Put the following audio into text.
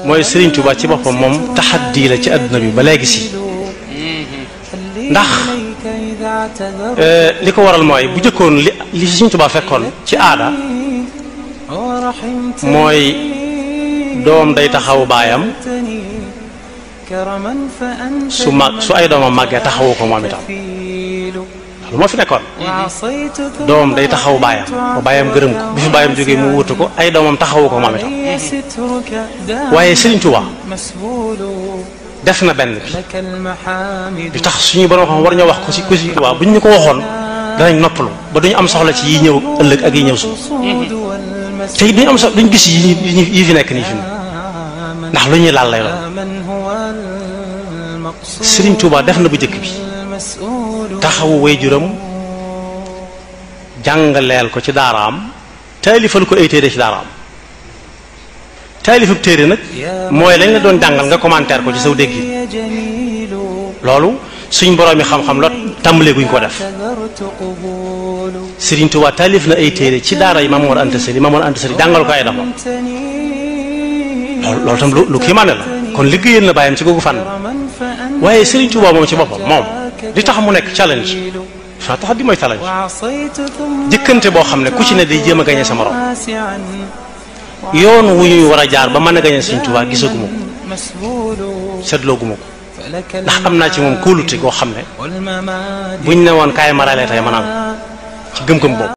mooy Serigne Touba ci boppam moom taxaddi la ci àdduna bi ba léegi si ndax li ko waral mooy bu jëkkoon li Serigne Touba fekkoon ci aada mooy doom day taxawu baayam su ay doomam màggee taxawu ko moom itam loolu moo fi nekkoon doom day taxawu baayam ba baayam gërëm ko bi fi baayam jógee mu wutu ko ay doomam taxawu ko moom itam waaye Serigne Touba def na benn bi tax suñu borom xam war ñoo wax ko ci ku ci waaw bu ñu ko waxoon danañ noppalu ba duñu am soxla ci yi ñëw ëllëg ak yi ñëw su te duñu am soxla duñ gis yi fi nekk nii fi ndax lu ñuy laal lay doon Serigne Touba def na bu njëkk bi taxawu waajuram jàngaleel ko ci daaraam taalifal ko ay téere ci daaraam taalifub téere nag mooy lañ la doon jàngal nga commentaire ko ci saw dégg loolu suñ borom mi xam-xam la tàmbalee guñ ko def Serigne Touba taalif na ay téere ci daara yi Maam Mor Anta Sali jàngal ko ay dafa loolu tam lu kii maane la kon liggéeyal na bàyyam ci googu fànn waaye Serigne Touba moom ci boppam moom li tax mu nekk challenge fa tax di mooy challenge jëkkante boo xam ne ku ci ne day jéem a gañe sa morom yoon wu ñuy war a jaar ba mën a gañe Serigne Touba gisaguma ko seetlooguma ko ndax am naa ci moom kóolute goo xam ne buñ ne woon kaay marale tey ma naan ci gëm-gëm boobu